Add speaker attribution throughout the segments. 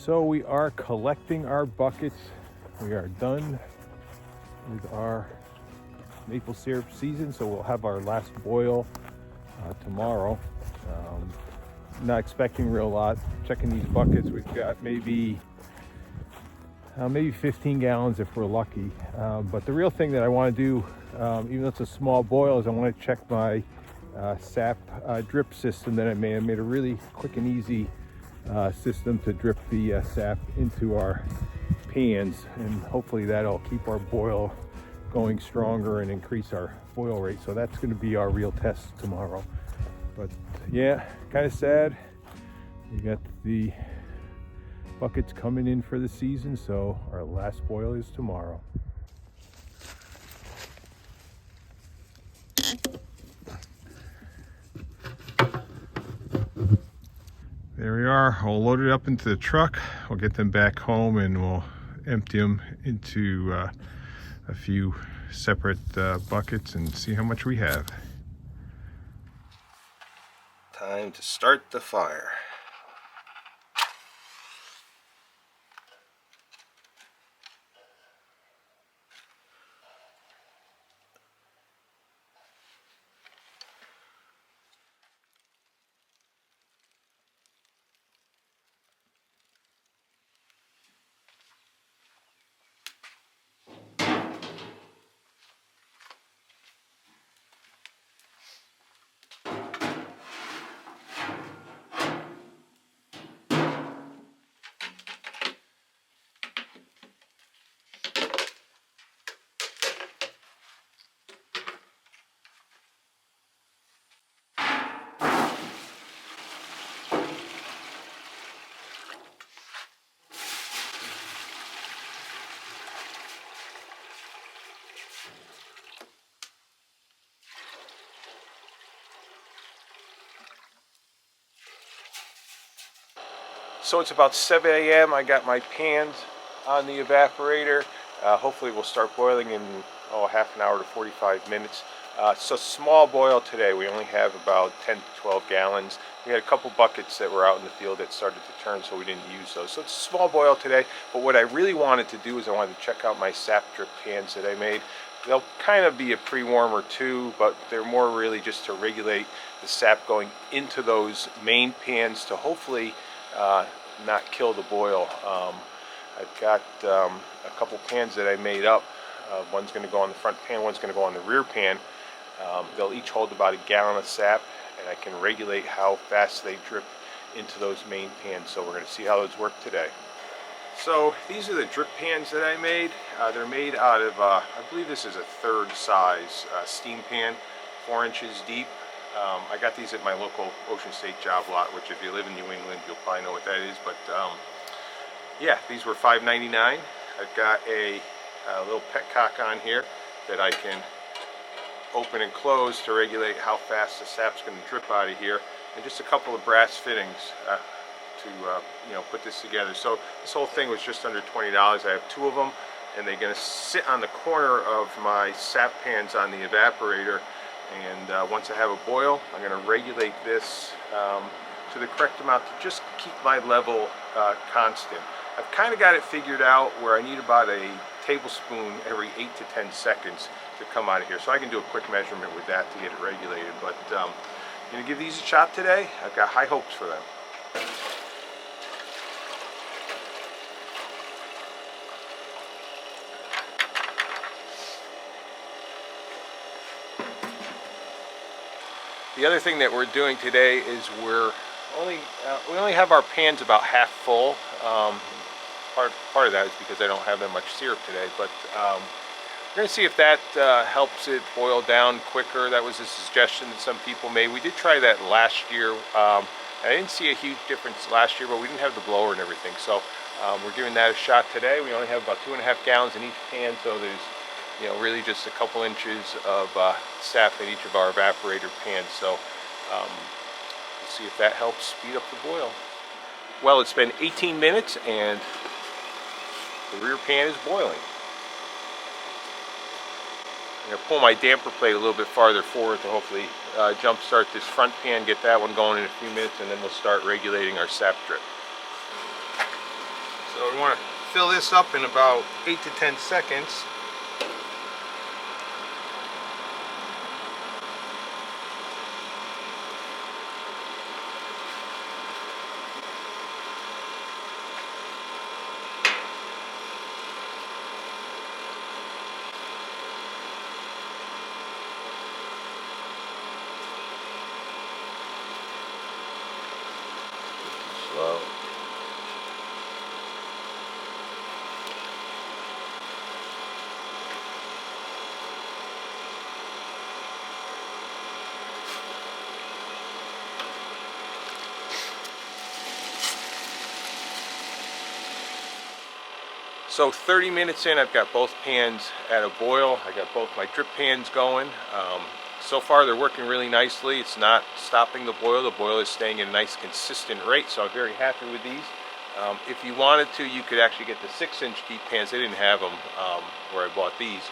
Speaker 1: So we are collecting our buckets. We are done with our maple syrup season, so we'll have our last boil tomorrow. Not expecting real lot. Checking these buckets, we've got maybe 15 gallons if we're lucky. But the real thing that I want to do, even though it's a small boil, is I want to check my sap drip system that I made. I made a really quick and easy system to drip the sap into our pans, and hopefully that'll keep our boil going stronger and increase our boil rate. So that's going to be our real test tomorrow. But yeah, kind of sad. We got the buckets coming in for the season, so our last boil is tomorrow. There we are, all loaded up into the truck. We'll get them back home and we'll empty them into a few separate buckets and see how much we have. Time to start the fire. So it's about 7 a.m. I got my pans on the evaporator. Hopefully we'll start boiling in half an hour to 45 minutes. So small boil today. We only have about 10 to 12 gallons. We had a couple buckets that were out in the field that started to turn, so we didn't use those. So it's a small boil today. But what I really wanted to do is I wanted to check out my sap drip pans that I made. They'll kind of be a pre-warmer too, but they're more really just to regulate the sap going into those main pans to hopefully not kill the boil. I've got a couple pans that I made up. One's going to go on the front pan, one's going to go on the rear pan. They'll each hold about a gallon of sap, and I can regulate how fast they drip into those main pans. So we're going to see how those work today. So these are the drip pans that I made. They're made out of, I believe this is a third size steam pan, 4 inches deep. I got these at my local Ocean State job lot, which if you live in New England, you'll probably know what that is. But yeah, these were $5.99. I've got a little petcock on here that I can open and close to regulate how fast the sap's going to drip out of here, and just a couple of brass fittings to put this together. So this whole thing was just under $20. I have 2 of them, and they're going to sit on the corner of my sap pans on the evaporator. And once I have a boil, I'm going to regulate this to the correct amount to just keep my level constant. I've kind of got it figured out where I need about a tablespoon every 8 to 10 seconds to come out of here. So I can do a quick measurement with that to get it regulated. But I'm going to give these a shot today. I've got high hopes for them. The other thing that we're doing today is we only have our pans about half full. Part of that is because I don't have that much syrup today, but we're going to see if that helps it boil down quicker. That was a suggestion that some people made. We did try that last year. I didn't see a huge difference last year, but we didn't have the blower and everything. So we're giving that a shot today. We only have about 2.5 gallons in each pan, so there's really just a couple inches of sap in each of our evaporator pans. So we'll see if that helps speed up the boil. Well, it's been 18 minutes and the rear pan is boiling. I'm going to pull my damper plate a little bit farther forward to hopefully jump start this front pan, get that one going in a few minutes, and then we'll start regulating our sap drip. So we want to fill this up in about 8 to 10 seconds. Slow. So 30 minutes in, I've got both pans at a boil. I got both my drip pans going. So far they're working really nicely. It's not stopping the boil. The boil is staying at a nice consistent rate, so I'm very happy with these. If you wanted to, you could actually get the 6-inch deep pans. They didn't have them where I bought these,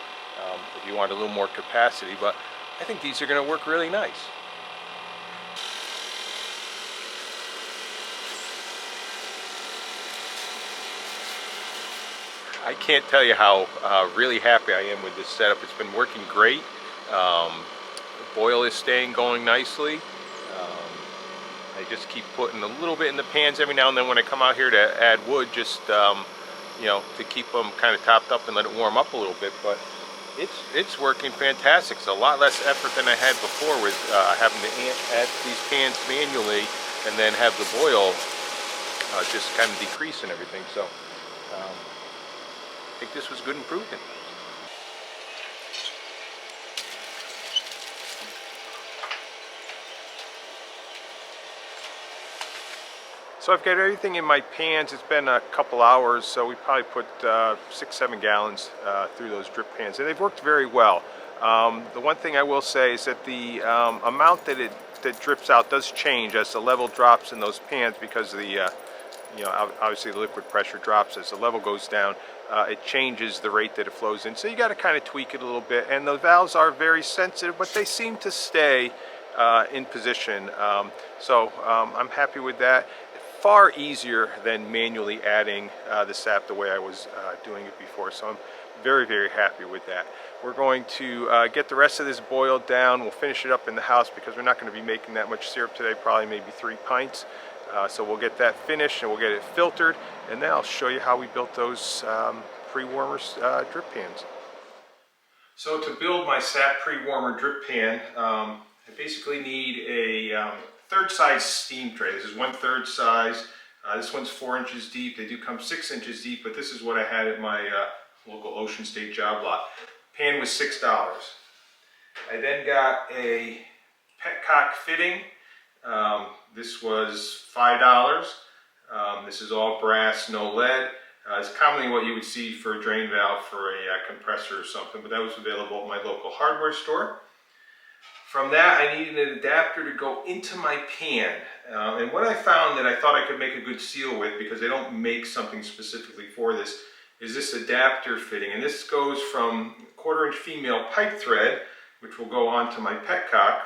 Speaker 1: if you wanted a little more capacity, but I think these are going to work really nice. I can't tell you how really happy I am with this setup. It's been working great. The boil is staying going nicely. I just keep putting a little bit in the pans every now and then when I come out here to add wood, just you know, to keep them kind of topped up and let it warm up a little bit. But it's working fantastic. It's a lot less effort than I had before with having to add these pans manually and then have the boil just kind of decrease and everything. So I think this was good improvement. So I've got everything in my pans. It's been a couple hours, so we probably put 6-7 gallons through those drip pans, and they've worked very well. The one thing I will say is that the amount that drips out does change as the level drops in those pans, because the you know, obviously the liquid pressure drops as the level goes down. It changes the rate that it flows in, so you got to kind of tweak it a little bit. And the valves are very sensitive, but they seem to stay in position. So I'm happy with that. Far easier than manually adding the sap the way I was doing it before. So I'm very, very happy with that. We're going to get the rest of this boiled down. We'll finish it up in the house because we're not going to be making that much syrup today, probably maybe 3 pints. So we'll get that finished and we'll get it filtered, and then I'll show you how we built those pre-warmer drip pans. So to build my sap pre-warmer drip pan, I basically need a third size steam tray. This is 1/3 size. This one's 4 inches deep. They do come 6 inches deep, but this is what I had at my local Ocean State job lot. Pan was $6. I then got a petcock fitting. This was $5. This is all brass, no lead. It's commonly what you would see for a drain valve for a compressor or something, but that was available at my local hardware store. From that, I needed an adapter to go into my pan. And what I found that I thought I could make a good seal with, because they don't make something specifically for this, is this adapter fitting. And this goes from 1/4 inch female pipe thread, which will go onto my petcock.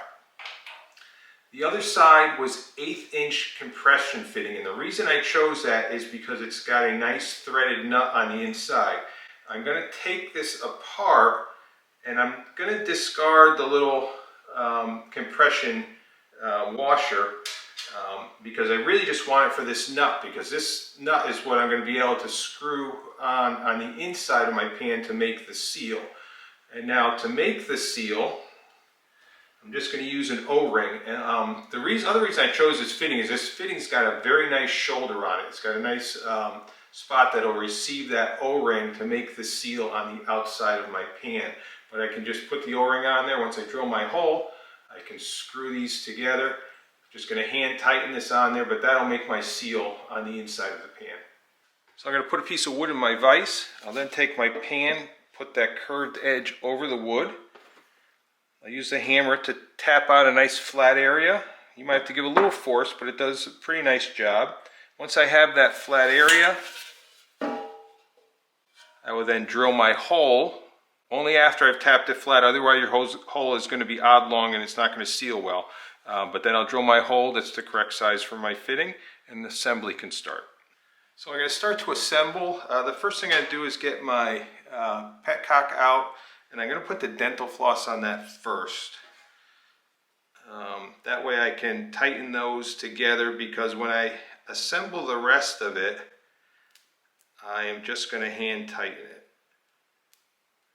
Speaker 1: The other side was 1/8 inch compression fitting. And the reason I chose that is because it's got a nice threaded nut on the inside. I'm going to take this apart and I'm going to discard the little compression washer because I really just want it for this nut, because this nut is what I'm going to be able to screw on the inside of my pan to make the seal. And now to make the seal, I'm just going to use an O-ring. And the other reason I chose this fitting is this fitting's got a very nice shoulder on it. It's got a nice spot that will receive that O-ring to make the seal on the outside of my pan. But I can just put the O-ring on there. Once I drill my hole, I can screw these together. Just going to hand tighten this on there, but that'll make my seal on the inside of the pan. So I'm going to put a piece of wood in my vise. I'll then take my pan, put that curved edge over the wood. I'll use the hammer to tap out a nice flat area. You might have to give a little force, but it does a pretty nice job. Once I have that flat area, I will then drill my hole. Only after I've tapped it flat, otherwise your hole is going to be oblong and it's not going to seal well. But then I'll drill my hole that's the correct size for my fitting, and the assembly can start. So I'm going to start to assemble. The first thing I do is get my petcock out, and I'm going to put the dental floss on that first. That way I can tighten those together, because when I assemble the rest of it, I am just going to hand tighten it.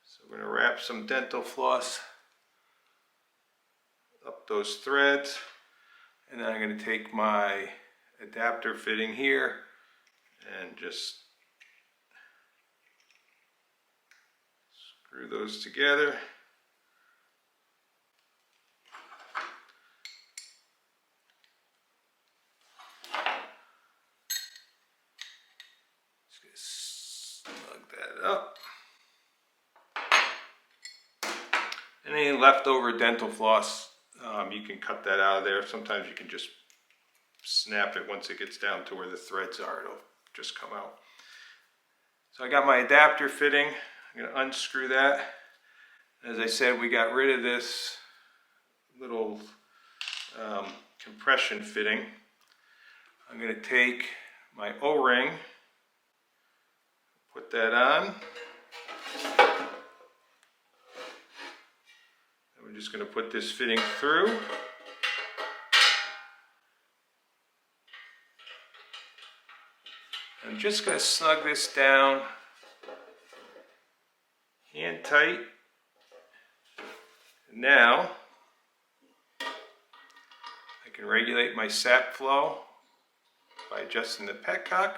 Speaker 1: So I'm going to wrap some dental floss up those threads, and then I'm going to take my adapter fitting here and just screw those together. Just snug that up. And any leftover dental floss, you can cut that out of there. Sometimes you can just snap it once it gets down to where the threads are. It'll just come out. So I got my adapter fitting. I'm going to unscrew that. As I said, we got rid of this little compression fitting. I'm going to take my O-ring, put that on. And we're just going to put this fitting through. I'm just going to snug this down, hand tight. And now I can regulate my sap flow by adjusting the petcock,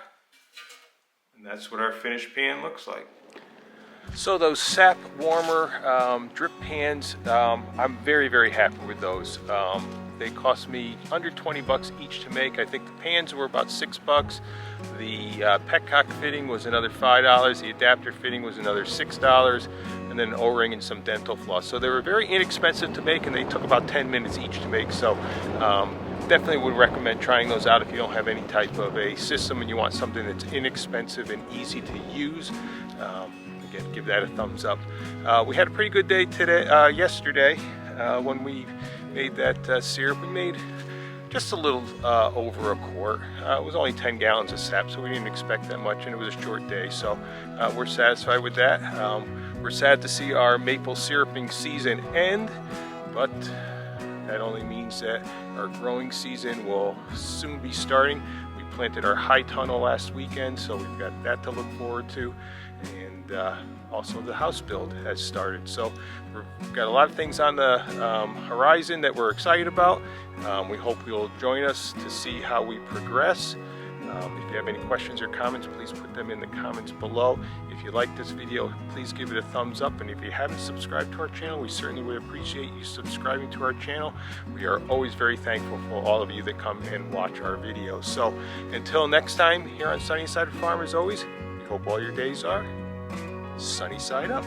Speaker 1: and that's what our finished pan looks like. So those sap warmer drip pans, I'm very, very happy with those. They cost me under 20 bucks each to make. I think the pans were about $6. The petcock fitting was another $5. The adapter fitting was another $6, and then an O-ring and some dental floss. So they were very inexpensive to make, and they took about 10 minutes each to make. So definitely would recommend trying those out if you don't have any type of a system and you want something that's inexpensive and easy to use. Again, give that a thumbs up. We had a pretty good day today, yesterday, when we made that syrup. We made just a little over a quart. It was only 10 gallons of sap, so we didn't expect that much, and it was a short day, so we're satisfied with that. We're sad to see our maple syruping season end, but that only means that our growing season will soon be starting. We planted our high tunnel last weekend, so we've got that to look forward to, and also the house build has started. So we've got a lot of things on the horizon that we're excited about. We hope you'll join us to see how we progress. If you have any questions or comments, please put them in the comments below. If you like this video, please give it a thumbs up. And if you haven't subscribed to our channel, we certainly would appreciate you subscribing to our channel. We are always very thankful for all of you that come and watch our videos. So until next time, here on Sunnyside Farm, as always, we hope all your days are sunny side up.